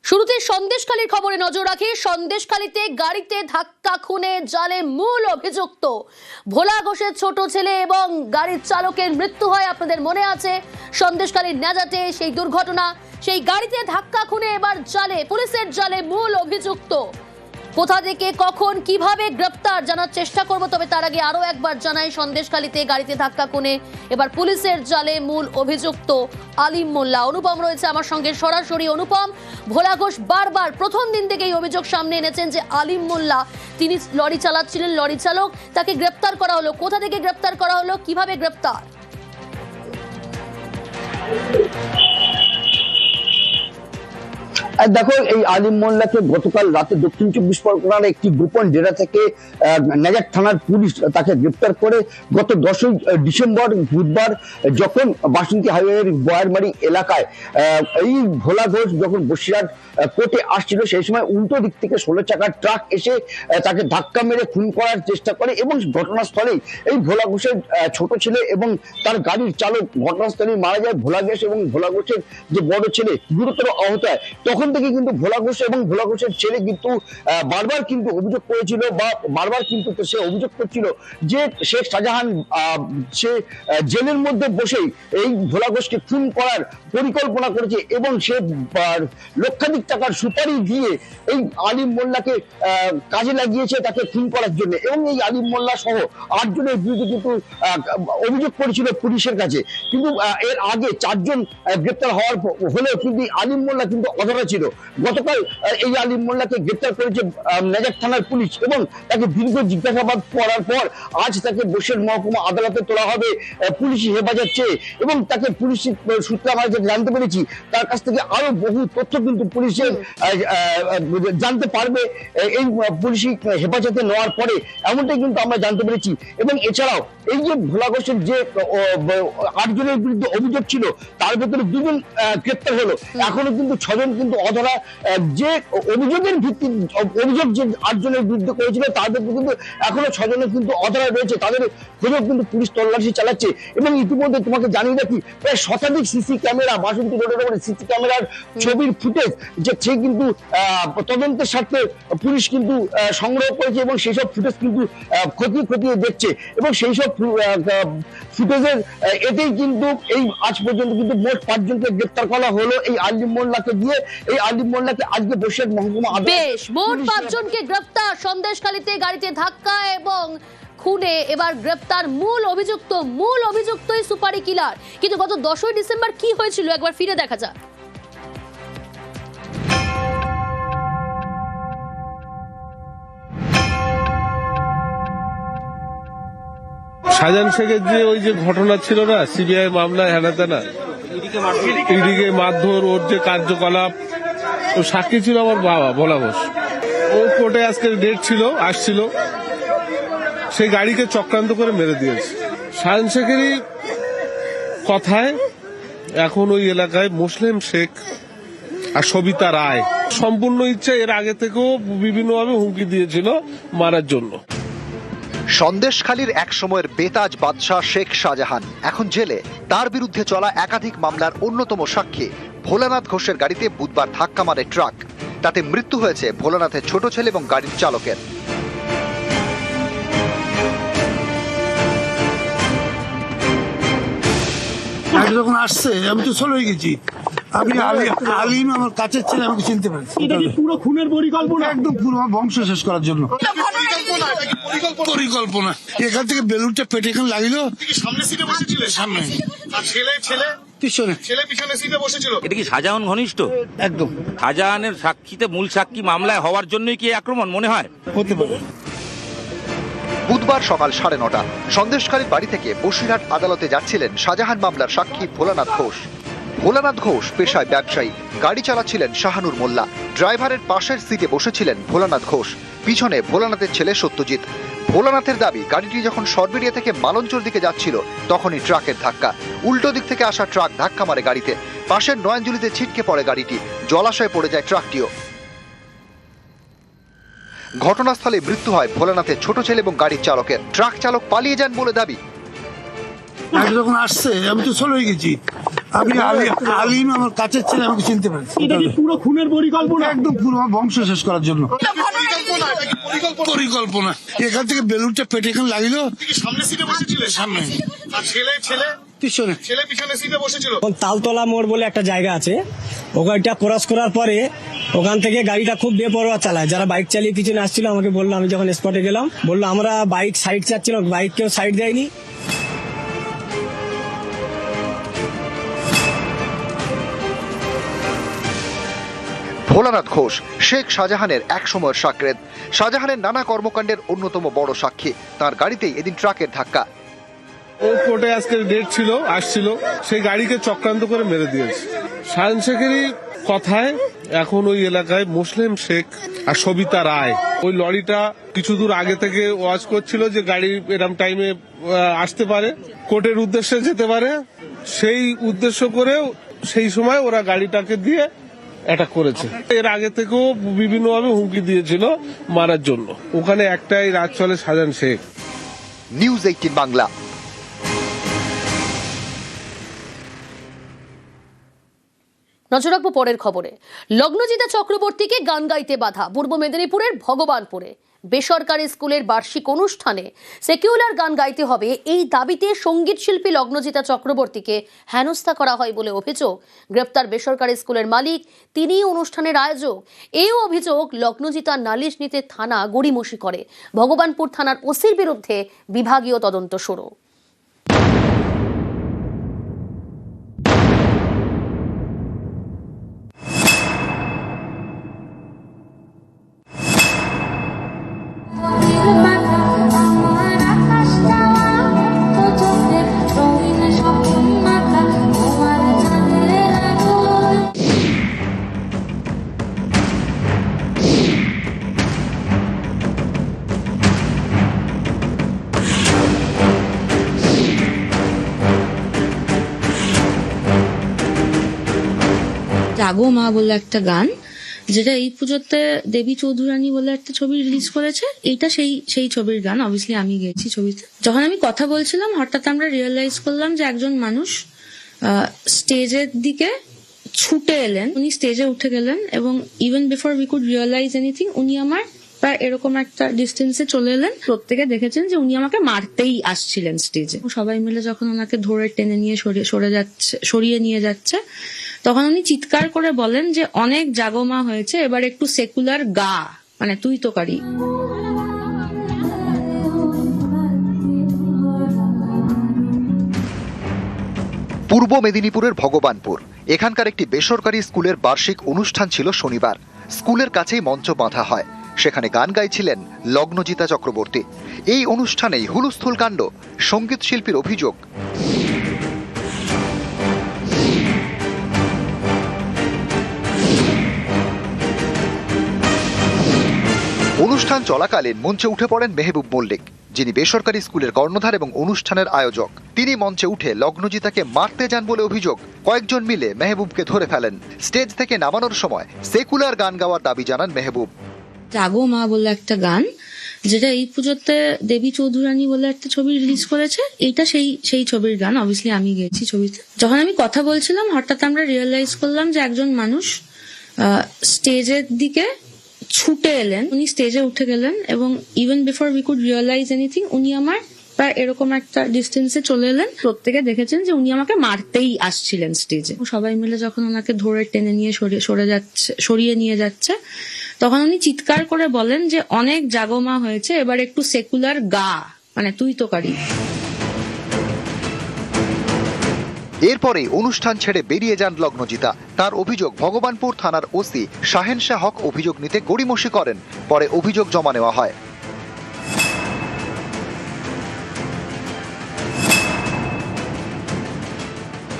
শুরুতে সন্দেশখালীর খবরে নজর রাখি। সন্দেশখালীতে গাড়িতে ধাক্কা খুনে জালে মূল অভিযুক্ত ভোলা ঘোষের ছোট ছেলে এবং গাড়ির চালকের মৃত্যু হয়। আপনাদের মনে আছে সন্দেশখালীর নাজাতে সেই দুর্ঘটনা, সেই গাড়িতে ধাক্কা খুনে এবার জালে, পুলিশের জালে মূল অভিযুক্ত। কোথা থেকে কখন কিভাবে গ্রেপ্তার জানার চেষ্টা করব, তবে তার আগে আরো একবার জানাই, সন্দেশখালীতে গাড়িতে ধাক্কা খুনে এবার পুলিশের জালে মূল অভিযুক্ত আলিম মোল্লা। অনুপম রয়েছে আমার সঙ্গে সরাসরি। অনুপম, ভোলা ঘোষ বারবার প্রথম দিন থেকেই অভিযোগ সামনে এনেছেন যে আলিম মোল্লা তিনি লরি চালাচ্ছিলেন, লরি চালক, তাকে গ্রেপ্তার করা হলো। কোথা থেকে গ্রেপ্তার করা হলো, কিভাবে গ্রেপ্তার? দেখো, এই আলিম মোল্লাকে গতকাল রাতে দক্ষিণ 24 পরগনার একটি গোপন ডেরা থেকে নাজার থানার পুলিশ তাকে গ্রেপ্তার করে গত 10ই ডিসেম্বর বুধবার যখন বাসন্তী হাইওয়ের বয়ারমারি এলাকায় এই ভোলা ঘোষ যখন বসিরহাট কোর্টে আসছিল, সেই সময় উল্টো দিক থেকে 16 চাকার ট্রাক এসে তাকে ধাক্কা মেরে খুন করার চেষ্টা করে এবং ঘটনাস্থলেই এই ভোলা ঘোষের ছোট ছেলে এবং তার গাড়ির চালক ঘটনাস্থলেই মারা যায়। ভোলা ঘোষ এবং ভোলা ঘোষের যে বড় ছেলে গুরুতর আহত হয়। তখন থেকে কিন্তু ভোলা ঘোষ এবং ভোলা ঘোষের ছেলে কিন্তু বারবার কিন্তু অভিযোগ করেছিল বা বারবার কিন্তু সে অভিযোগ করছিল যে শেখ শাহজাহান সে জেলের মধ্যে বসেই এই ভোলা ঘোষকে খুন করার পরিকল্পনা করেছে এবং সে লক্ষাধিক টাকার সুপারি দিয়ে এই আলিম মোল্লাকে কাজে লাগিয়েছে তাকে খুন করার জন্য। এবং এই আলিম মোল্লা সহ 8 জনের বিরুদ্ধে কিন্তু অভিযোগ করেছিল পুলিশের কাছে। কিন্তু এর আগে 4 জন গ্রেপ্তার হলেও কিন্তু আলিম মোল্লা কিন্তু অধরা ছিল। গতকাল এই আলিম মোল্লাকে গ্রেপ্তার করেছে নাজার থানার পুলিশ এবং তাকে দীর্ঘ জিজ্ঞাসাবাদ করার পর আজ তাকে বসিরহাট মহকুমা আদালতে তোলা হবে পুলিশি হেফাজত চেয়ে। এবং তাকে পুলিশ সূত্রে আমরা জানতে পেরেছি তার কাছ থেকে আরো বহু তথ্য কিন্তু পুলিশের জানতে পারবে এই পুলিশি হেফাজতে নেওয়ার পরে, এমনটাই কিন্তু আমরা জানতে পেরেছি। এবং এছাড়াও এই যে ভোলা ঘোষের যে 8 জনের বিরুদ্ধে অভিযোগ ছিল তার ভেতরে 2 জন গ্রেপ্তার হলো, এখনো কিন্তু 6 জন কিন্তু অধরা। যে অভিযোগের ভিত্তি অভিযোগ যে 8 জনের বিরুদ্ধে করেছিল তার ভেতরে কিন্তু এখনো 6 জনের কিন্তু অধরা রয়েছে, তাদের খোঁজও কিন্তু পুলিশ তল্লাশি চালাচ্ছে। এবং ইতিমধ্যে তোমাকে জানিয়ে রাখি প্রায় শতাধিক সিসি ক্যামেরা, বাসন্তী রোডের উপরে সিসি ক্যামেরার ছবির ফুটেজ যে সে কিন্তু তদন্তের স্বার্থে পুলিশ কিন্তু সংগ্রহ করেছে এবং সেই সব ফুটেজ কিন্তু খতিয়ে দেখছে। এবং সেই সব ফুটেজের এতেই কিন্তু এই আজ পর্যন্ত কিন্তু মোট 5 জনকে গ্রেপ্তার করা হলো এই আলিম মোল্লাকে দিয়ে। এই আলিম মোল্লাকে আজকে বসিরহাট মহকুমা বেশ, মোট 5 জনকে গ্রেপ্তার। সন্দেশখালীতে গাড়িতে ধাক্কা এবং খুনে এবার গ্রেপ্তার মূল অভিযুক্তই সুপারি কিলার। কিন্তু গত 10ই ডিসেম্বর কি হয়েছিল একবার ফিরে দেখা যাক। শাহজাহান শেখের যে ওই যে ঘটনা ছিল না, সিবিআই মামলায় হেনাতেনা, ইডিকে মারধর, ওর যে কার্যকলাপ, ও সাক্ষী ছিল আমার বাবা ভোলা ঘোষ। ও কোর্টে আজকে ডেট ছিল, আসছিল, সেই গাড়িকে চক্রান্ত করে মেরে দিয়েছে। শাহজাহান শেখেরই কথায় এখন ওই এলাকায় মুসলিম শেখ আর সবিতা রায় সম্পূর্ণ ইচ্ছা এর আগে থেকেও বিভিন্নভাবে হুমকি দিয়েছিল মারার জন্য। সন্দেশখালীর এক সময়ের বেতাজ বাদশাহ শেখ শাহজাহান এখন জেলে। তার বিরুদ্ধে চলা একাধিক মামলার অন্যতম সাক্ষী ভোলানাথ ঘোষের গাড়িতে বুধবার ধাক্কা মারে ট্রাক। তাতে মৃত্যু হয়েছে ভোলানাথের ছোট ছেলে এবং গাড়ির চালকের। যখন আসছে আমি তো চলে গেছি, আমি আলিম আমার কাছের ছেলে, আমাকে চিনতে পারছি। এটা কি পুরো খুনের পরিকল্পনা? একদম পুরো আমার বংশ শেষ করার জন্য পরিকল্পনা। এখান থেকে বেলুনটা পেটে এখানে লাগিল, সামনে সিটে বসেছিলেন? সামনে। আর ছেলে পিছনে পিছনে সিটে বসেছিল। এটা কি শাহজাহান ঘনিষ্ঠ? একদম শাহজাহানের সাক্ষীতে মূল সাক্ষী মামলায় হওয়ার জন্যই কি আক্রমণ মনে হয়? হতে পারে। বুধবার সকাল 9:30 সন্দেশখালীর বাড়ি থেকে বসিরহাট আদালতে যাচ্ছিলেন শাহজাহান মামলার সাক্ষী ভোলানাথ ঘোষ। ভোলানাথ ঘোষ পেশায় ব্যবসায়ী, গাড়ি চালাচ্ছিলেন শাহানুর মোল্লা। ড্রাইভারের পাশের সিটে বসেছিলেন ভোলানাথ ঘোষ, পিছনে ভোলানাথের ছেলে সত্যজিৎ। ভোলানাথের দাবি, গাড়িটি যখন সরবেরিয়া থেকে মালঞ্চর দিকে যাচ্ছিল তখনই ট্রাকের ধাক্কা। উল্টো দিক থেকে আসা ট্রাক ধাক্কা মারে গাড়িতে। পাশের নয়নজুলিতে ছিটকে পড়ে গাড়িটি, জলাশয়ে পড়ে যায় ট্রাকটিও। ঘটনাস্থলে মৃত্যু হয় ভোলানাথের ছোট ছেলে এবং গাড়ির চালকের। ট্রাক চালক পালিয়ে যান বলে দাবি। যখন আসছে আমি তো চলে গেছি, আমি আলিম আমার কাছের ছেলে, আমাকে চিনতে পারছি। এটা কি পুরো খুনের পরিকল্পনা? একদম পুরো আমার বংশ শেষ করার জন্য পরিকল্পনা, এটা কি পরিকল্পনা? পরিকল্পনা। এখান থেকে বেলুনটা পেটে এখানে লাগিল, আপনি কি সামনের সিটে বসেছিলেন? সামনে আর ছেলে ছেলে পিছনে। ছেলে পিছনের সিটে বসেছিল। তালতলা মোড় বলে একটা জায়গা আছে, ওখানটা ক্রস করার পরে ওখান থেকে গাড়িটা খুব বেপরোয়া চালায়। যারা বাইক চালিয়ে পিছনে আসছিল আমাকে বললো, আমি যখন স্পটে গেলাম বললো আমরা বাইক সাইড চাচ্ছিলাম, বাইক কেউ সাইড দেয়নি। ভোলানাথ ঘোষ শেখ শাহজাহানের এক সময়ের সাকরেদ, শাহজাহানের নানা কর্মকাণ্ডের অন্যতম বড় সাক্ষী। তার গাড়িতেই এদিন ট্রাকের ধাক্কা। ও কোর্টে আজকে ডেট ছিল, আসছিল, সেই গাড়িকে চক্রান্ত করে মেরে দিয়েছে। শাহান শেখেরই কথায় এখন ওই এলাকায় মুসলিম শেখ আর সবিতা রায় ওই লরিটা কিছু দূর আগে থেকে ওয়াচ করছিল যে গাড়ি এরম টাইমে আসতে পারে, কোর্টের উদ্দেশ্যে যেতে পারে। সেই উদ্দেশ্য করেও সেই সময় ওরা গাড়িটাকে দিয়ে অ্যাটাক করেছে। এর আগে থেকেও বিভিন্নভাবে হুমকি দিয়েছিল মারার জন্য। ওখানে একটাই রাজ চলে, শাহজাহান শেখ। নিউজ 18 বাংলা। নজর রাখবো পরের খবরে। লগ্নজিতা চক্রবর্তীকে গান গাইতে বাধা পূর্ব মেদিনীপুরের ভগবানপুরে। বেসরকারি স্কুলের বার্ষিক অনুষ্ঠানে সেকুলার গান গাইতে হবে, এই দাবিতে সঙ্গীত শিল্পী লগ্নজিতা চক্রবর্তীকে হেনস্থা করা হয় বলে অভিযোগ। গ্রেপ্তার বেসরকারি স্কুলের মালিক, তিনিই অনুষ্ঠানের আয়োজক। এই অভিযোগ লগ্নজিতা নালিশ নিতে থানা গড়িমসি করে। ভগবানপুর থানার ওসির বিরুদ্ধে বিভাগীয় তদন্ত শুরু। জাগো মা বলে একটা গান, যেটা এই পুজোতে দেবী চৌধুরানী বলে একটা ছবি রিলিজ করেছে। এইটা সেই ছবির গান। অবভিয়াসলি আমি গেছি ছবিতে। যখন আমি কথা বলছিলাম হঠাৎ আমরা রিয়েলাইজ করলাম যে একজন মানুষ স্টেজের দিকে ছুটে এলেন, উনি স্টেজে উঠে গেলেন এবং even before we could realise anything উনি আমার প্রায় এরকম একটা ডিস্টেন্সে চলে এলেন। প্রত্যেকে দেখেছেন যে উনি আমাকে মারতেই আসছিলেন স্টেজে। সবাই মিলে যখন ওনাকে ধরে টেনে নিয়ে সরিয়ে নিয়ে যাচ্ছে, তখন উনি চিৎকার করে বলেন যে অনেক জাগমা হয়েছে, এবার একটু সেকুলার গা, মানে তুই তো কারি। পূর্ব মেদিনীপুরের ভগবানপুর, এখানকার একটি বেসরকারি স্কুলের বার্ষিক অনুষ্ঠান ছিল শনিবার। স্কুলের কাছেই মঞ্চ বাঁধা হয়, সেখানে গান গাইছিলেন লগ্নজিতা চক্রবর্তী। এই অনুষ্ঠানেই হুলস্থুল কাণ্ড। সঙ্গীত শিল্পীর অভিযোগ, অনুষ্ঠান চলাকালীন মঞ্চে উঠে পড়েন মেহবুব মল্লিক, যিনি বেসরকারি স্কুলের কর্ণধার এবং অনুষ্ঠানের আয়োজক। তিনি মঞ্চে উঠে লগ্নজিতাকে মারতে যান বলে অভিযোগ। কয়েকজন মিলে মেহবুবকে ধরে ফেলেন। স্টেজ থেকে নামানোর সময় সেকুলার গান গাওয়ার দাবি জানান মেহবুব। জাগো মা বলে একটা গান, যেটা এই পুজোতে দেবী চৌধুরানী বলে একটা ছবি রিলিজ করেছে। এইটা সেই ছবির গান। অবভিয়াসলি আমি গেছি ছবিতে। যখন আমি কথা বলছিলাম হঠাৎ আমরা রিয়েলাইজ করলাম যে একজন মানুষ স্টেজের দিকে ছুটে এলেন, উনি স্টেজে উঠে গেলেন এবং even before we could realise anything উনি আমার প্রায় এরকম একটা ডিস্টেন্সে চলে এলেন। প্রত্যেকে দেখেছেন যে উনি আমাকে মারতেই আসছিলেন স্টেজে। সবাই মিলে যখন ওনাকে ধরে টেনে নিয়ে সরিয়ে নিয়ে যাচ্ছে, তখন উনি চিৎকার করে বলেন যে অনেক জাগমা হয়েছে, এবার একটু সেকুলার গা, মানে তুই তো কারি। এরপরে অনুষ্ঠান ছেড়ে বেরিয়ে যান লগ্নজিতা। তার অভিযোগ, ভগবানপুর থানার ওসি শাহেন শাহ হক অভিযোগ নিতে গড়িমসি করেন। পরে অভিযোগ জমা নেওয়া হয়।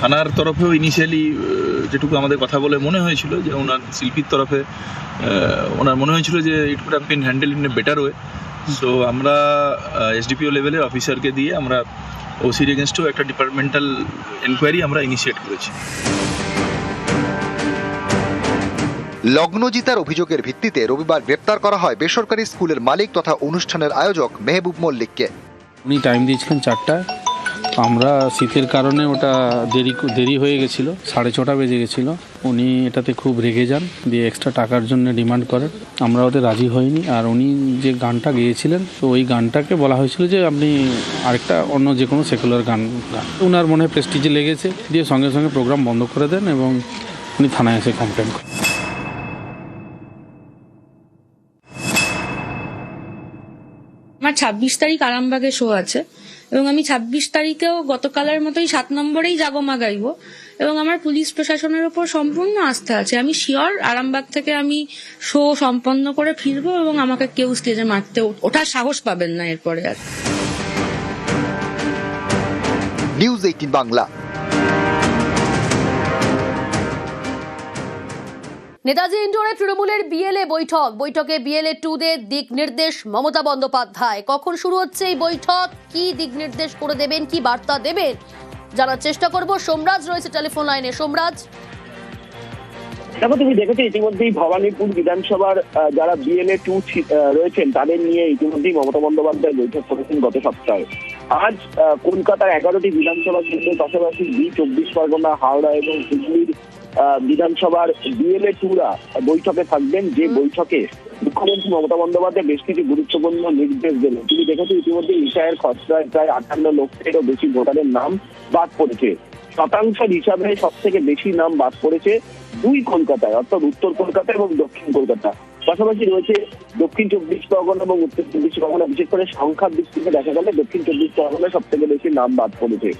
থানার তরফেও ইনিশিয়ালি যেটুকু আমাদের কথা বলে মনে হয়েছিল যে ওনার শিল্পীর তরফে ওনার মনে হয়েছিল যে it could have been handle in a better way. So আমরা এসডিপিও লেভেলের অফিসারকে দিয়ে আমরা ওসির এগেনস্টেও একটা ডিপার্টমেন্টাল এনকোয়ারি আমরা ইনিশিয়েট করেছি। লগ্নজিতার অভিযোগের ভিত্তিতে রবিবার গ্রেপ্তার করা হয় বেসরকারি স্কুলের মালিক তথা অনুষ্ঠানের আয়োজক মেহবুব মল্লিককে। উনি টাইম দিয়েছিলেন 4টা, আমরা শীতের কারণে ওটা দেরি হয়ে গেছিলো, 6:30 বেজে গেছিলো। উনি এটাতে খুব রেগে যান, দিয়ে এক্সট্রা টাকার জন্য ডিমান্ড করেন। আমরা ওদের রাজি হইনি। আর উনি যে গানটা গেয়েছিলেন, তো ওই গানটাকে বলা হয়েছিল যে আপনি আরেকটা অন্য যে কোনো সেকুলার গান। ওনার মনে প্রেস্টিজে লেগেছে, দিয়ে সঙ্গে সঙ্গে প্রোগ্রাম বন্ধ করে দেন এবং উনি থানায় এসে কমপ্লেন করেন। আমার 26 তারিখ আরামবাগে শো আছে এবং আমি 26 তারিখেও গতকালের মতোই 7 নম্বরেই জাগমা গাইবো এবং আমার পুলিশ প্রশাসনের উপর সম্পূর্ণ আস্থা আছে। আমি শিওর আরামবাগ থেকে আমি শো সম্পন্ন করে ফিরবো এবং আমাকে কেউ স্টেজে মারতে ওঠার সাহস পাবেন না এরপরে আর। নিউজ 18 বাংলা। নেতাজি ইন্ডোরে তৃণমূলের বিএলএ বৈঠকে বিএলএ 2-দের দিক নির্দেশ মমতা বন্দ্যোপাধ্যায়। কখন শুরু হচ্ছে এই বৈঠক, কি দিক নির্দেশ করে দেবেন, কি বার্তা দেবেন, জানার চেষ্টা করব। সোমরাজ রয়েছে টেলিফোন লাইনে। সোমরাজ, দেখো তুমি দেখেছো ইতিমধ্যেই ভবানীপুর বিধানসভার যারা বিএলএ 2 রয়েছেন তাদের নিয়ে ইতিমধ্যেই মমতা বন্দ্যোপাধ্যায় বৈঠক করেছেন গত সপ্তাহে। আজ কলকাতার 11টি বিধানসভা কেন্দ্রের পাশাপাশি 24 পরগনা, হাওড়া এবং হুগলির বিধানসভার বিএলএ 2রা বৈঠকে থাকবেন, যে বৈঠকে মুখ্যমন্ত্রী মমতা বন্দ্যোপাধ্যায় বেশ কিছু গুরুত্বপূর্ণ নির্দেশ দিলেন। তুমি দেখেছো ইতিমধ্যে ইশায়ের খসড়ায় প্রায় 58 লক্ষেরও বেশি ভোটারের নাম বাদ পড়েছে। শতাংশের হিসাবে সব থেকে বেশি নাম বাদ পড়েছে 2 কলকাতায়, অর্থাৎ উত্তর কলকাতা এবং দক্ষিণ কলকাতা। পাশাপাশি রয়েছে দক্ষিণ 24 পরগনা এবং উত্তর 24 পরগনা। বিশেষ করে সংখ্যার দিক থেকে দেখা গেলে দক্ষিণ 24 পরগনায় সব থেকে বেশি নাম বাদ পড়েছে।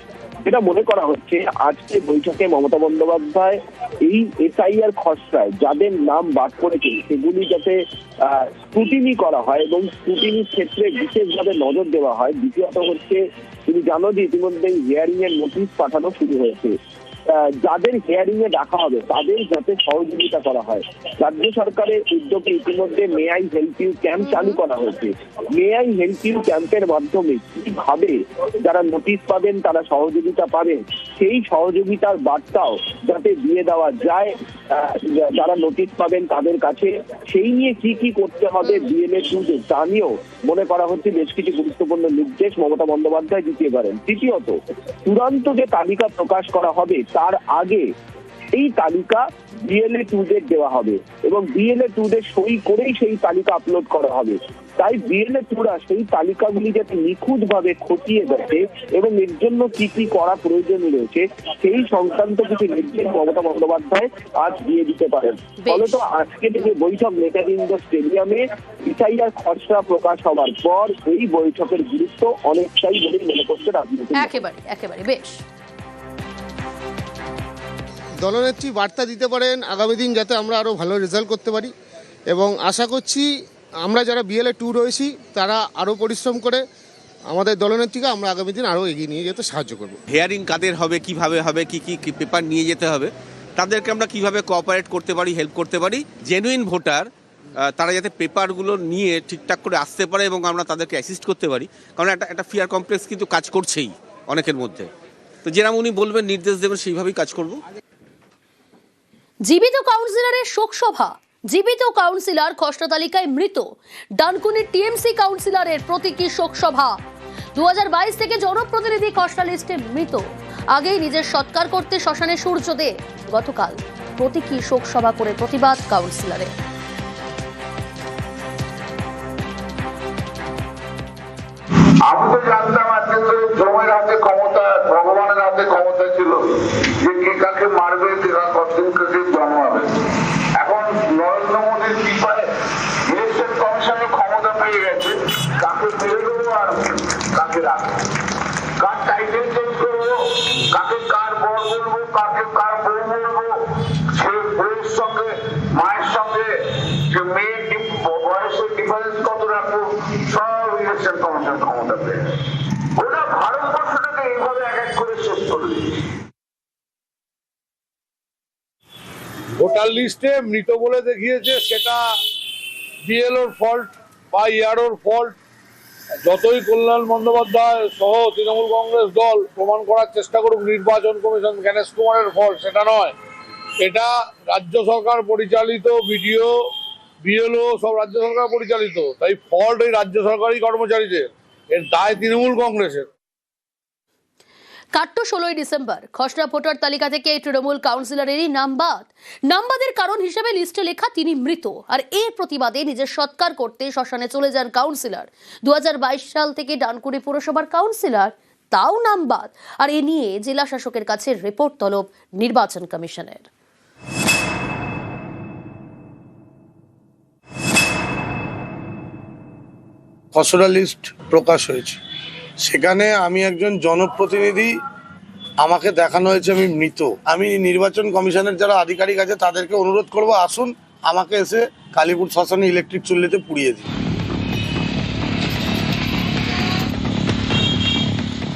এটা মনে করা হচ্ছে আজকে বৈঠকে মমতা বন্দ্যোপাধ্যায় এই এসআইআর খসড়ায় যাদের নাম বাদ পড়েছে সেগুলি যাতে স্ক্রুটিনি করা হয় এবং স্ক্রুটিনির ক্ষেত্রে বিশেষভাবে নজর দেওয়া হয়। দ্বিতীয়ত হচ্ছে, তুমি জানো যে ইতিমধ্যে হিয়ারিং এর নোটিশ পাঠানো শুরু হয়েছে। যাদের হিয়ারিং এ ডাকা হবে তাদের যাতে সহযোগিতা করা হয়। রাজ্য সরকারের উদ্যোগে ইতিমধ্যে may I help you camp চালু করা হয়েছে। মে আই হেল্প ইউ ক্যাম্পের মাধ্যমে কিভাবে যারা নোটিশ পাবেন তারা সহযোগিতা পাবেন, সেই সহযোগিতার বার্তাও যাতে দিয়ে দেওয়া যায় যারা নোটিশ পাবেন তাদের কাছে। সেই নিয়ে কি কি করতে হবে বিএলএ 2-দের তা নিয়েও মনে করা হচ্ছে বেশ কিছু গুরুত্বপূর্ণ নির্দেশ মমতা বন্দ্যোপাধ্যায় দিতে পারেন। তৃতীয়ত, চূড়ান্ত যে তালিকা প্রকাশ করা হবে তার আগে এই তালিকা বিএলএ 2-দের দেওয়া হবে এবং বিএলএ 2-দের সই করেই সেই তালিকা আপলোড করা হবে। তাই বিএলএ 2-রা সেই তালিকাগুলি যাতে নিখুঁতভাবে খতিয়ে দেখে এবং এর জন্য কি কি করা প্রয়োজন রয়েছে সেই সংক্রান্ত কিছু নির্দেশ মমতা বন্দ্যোপাধ্যায় আজ দিয়ে দিতে পারেন। ফলত আজকে থেকে বৈঠক নেতাজি ইন্ডোর স্টেডিয়ামে এসআইআর খসড়া প্রকাশ হওয়ার পর এই বৈঠকের গুরুত্ব অনেকটাই বলে মনে করছে রাজনীতি। একেবারে বেশ। দলনেত্রী বার্তা দিতে পারেন আগামী দিন যাতে আমরা আরো ভালো রেজাল্ট করতে পারি এবং আশা করছি আমরা যারা বিএলএ 2 রয়েছি তারা আরো পরিশ্রম করে আমাদের দলনেত্রীকে আমরা আগামী দিন আরো এগিয়ে নিয়ে যেতে সাহায্য করব। হিয়ারিং কাদের হবে, কিভাবে হবে, কি কি পেপার নিয়ে যেতে হবে, তাদেরকে আমরা কিভাবে কোঅপারেট করতে পারি, হেল্প করতে পারি। জেনুইন ভোটার তারা যাতে পেপারগুলো নিয়ে ঠিকঠাক করে আসতে পারে এবং আমরা তাদেরকে অ্যাসিস্ট করতে পারি, কারণ একটা ফিয়ার কমপ্লেক্স কিন্তু কাজ করছেই অনেকের মধ্যে। তো যেরকম উনি বলবেন, নির্দেশ দেবেন, সেইভাবেই কাজ করব। জীবিত কাউন্সিলরের শোকসভা। জীবিত কাউন্সিলর খসড়া তালিকায় মৃত। ডানকুনির টিএমসি কাউন্সিলরের প্রতীকী শোকসভা। 2022 থেকে জনপ্রতিনিধি খসড়া লিস্টে মৃত। আগেই নিজের সৎকার করতে শ্মশানে সূর্য দে। গতকাল প্রতীকী শোকসভা করে প্রতিবাদ কাউন্সিলরের। আমি তো জানতাম আজকে জমের হাতে ক্ষমতা, ভগবানের হাতে ক্ষমতা ছিল যে কে কাকে মারবে, কতদিন কাকে জন্মাবে। এখন নরেন্দ্র মোদীর কৃপায় ইলেকশন কমিশনের ক্ষমতা পেয়ে গেছে, কাকে ফেলে দেবো আর কাকে রাখবো, কার টাইটেল চেঞ্জ করবো, কাকে কার বর বলবো, কাকে কার বউ বলবো, সে বউয়ের সঙ্গে মায়ের সঙ্গে যে মেয়ের বয়সের ডিফারেন্স কত রাখবো, সব ইলেকশন কমিশন ক্ষমতা পেয়ে গোটা ভারতবর্ষটাকে এইভাবে এক এক করে শেষ করে দিচ্ছে। ভোটার লিস্টে মৃত বলে দেখিয়েছে, সেটা বিএলওর ফল্ট বা ইয়ারোর ফল্ট। যতই কল্যাণ বন্দ্যোপাধ্যায় সহ তৃণমূল কংগ্রেস দল প্রমাণ করার চেষ্টা করুক নির্বাচন কমিশন জ্ঞানেশ কুমারের ফল্ট, সেটা নয়। এটা রাজ্য সরকার পরিচালিত, বিডিও বিএলও সব রাজ্য সরকার পরিচালিত, তাই ফল্ট এই রাজ্য সরকারি কর্মচারীদের, এর দায় তৃণমূল কংগ্রেসের। কাট্টো 16ই ডিসেম্বর খসড়া ভোটার তালিকা থেকে তৃণমূল কাউন্সিলরেরই নাম বাদ। নামবাদের কারণ হিসেবে লিস্টে লেখা তিনি মৃত, আর এর প্রতিবাদে নিজের সৎকার করতে শ্মশানে চলে যান কাউন্সিলর। 2022 সাল থেকে ডানকুনি পুরসভার কাউন্সিলর, তাও নাম বাদ। আর এ নিয়ে জেলা শাসকের কাছে রিপোর্ট তলব নির্বাচন কমিশনের। খসড়া লিস্ট প্রকাশ হয়েছে, সেখানে আমি একজন জনপ্রতিনিধি, আমাকে দেখানো হয়েছে আমি মৃত। আমি নির্বাচন কমিশনের যারা আধিকারিক আছে তাদেরকে অনুরোধ করব, আসুন আমাকে এসে কালীপুর শ্মশানে ইলেকট্রিক চুল্লিতে পুড়িয়ে দিন।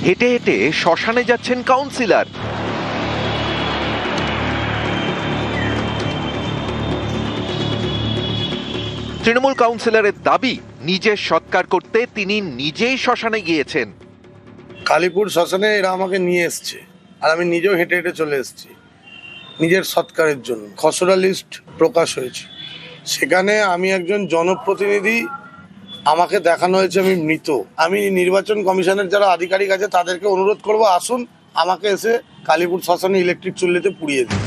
হেঁটে হেঁটে শ্মশানে যাচ্ছেন কাউন্সিলর। তৃণমূল কাউন্সিলরের দাবি, নিজের সৎকার করতে তিনি নিজেই শ্মশানে গিয়েছেন। কালীপুর শ্মশানে এরা আমাকে নিয়ে এসছে, আর আমি নিজেও হেঁটে হেঁটে চলে এসেছি নিজের সৎকারের জন্য। খসড়া লিস্ট প্রকাশ হয়েছে, সেখানে আমি একজন জনপ্রতিনিধি, আমাকে দেখানো হয়েছে আমি মৃত। আমি নির্বাচন কমিশনের যারা আধিকারিক আছে তাদেরকে অনুরোধ করব, আসুন আমাকে এসে কালীপুর শ্মশানে ইলেকট্রিক চুল্লিতে পুড়িয়ে দিন।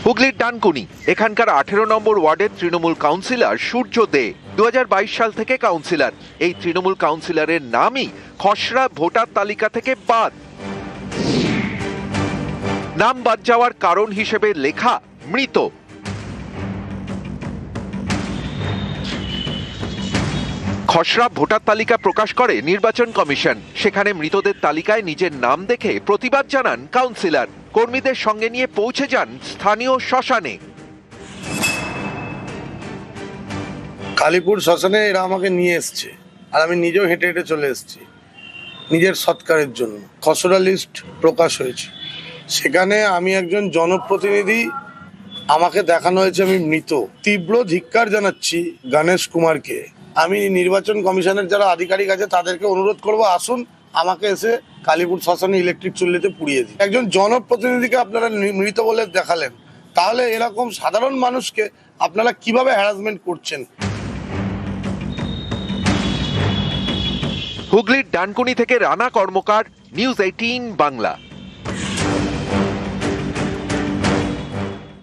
হুগলির ডানকুনি এখানকার 18 নম্বর ওয়ার্ডের তৃণমূল কাউন্সিলর সূর্য দে 2022 সাল থেকে কাউন্সিলর। এই তৃণমূল কাউন্সিলরের নামই খসড়া ভোটার তালিকা থেকে বাদ। নাম বাদ যাওয়ার কারণ হিসেবে লেখা মৃত। খসড়া ভোটার তালিকা প্রকাশ করে নির্বাচন কমিশন। সেখানে মৃতদের তালিকায় নিজের নাম দেখে প্রতিবাদ জানান কাউন্সিলর। কর্মীদের সঙ্গে নিয়ে পৌঁছে যান স্থানীয় শ্মশানে। কালীপুর শ্মশানে এরা আমাকে নিয়ে এসছে, আর আমি নিজেও হেঁটে হেঁটে চলে এসেছি নিজের সৎকারের জন্য। খসড়া লিস্ট প্রকাশ হয়েছে, সেখানে আমি একজন জনপ্রতিনিধি, আমাকে দেখানো হয়েছে আমি মৃত। তীব্র ধিক্কার জানাচ্ছি গণেশ কুমারকে। আমি নির্বাচন কমিশনের যারা আধিকারিক আছে তাদেরকে অনুরোধ করব, আসুন আমাকে এসে কালীপুর শ্মশানে ইলেকট্রিক চুল্লিতে পুড়িয়ে দিন। একজন জনপ্রতিনিধিকে আপনারা মৃত বলে দেখালেন, তাহলে এরকম সাধারণ মানুষকে আপনারা কিভাবে হ্যারাসমেন্ট করছেন? হুগলির ডানকুনি থেকে রানা কর্মকার, নিউজ 18 বাংলা।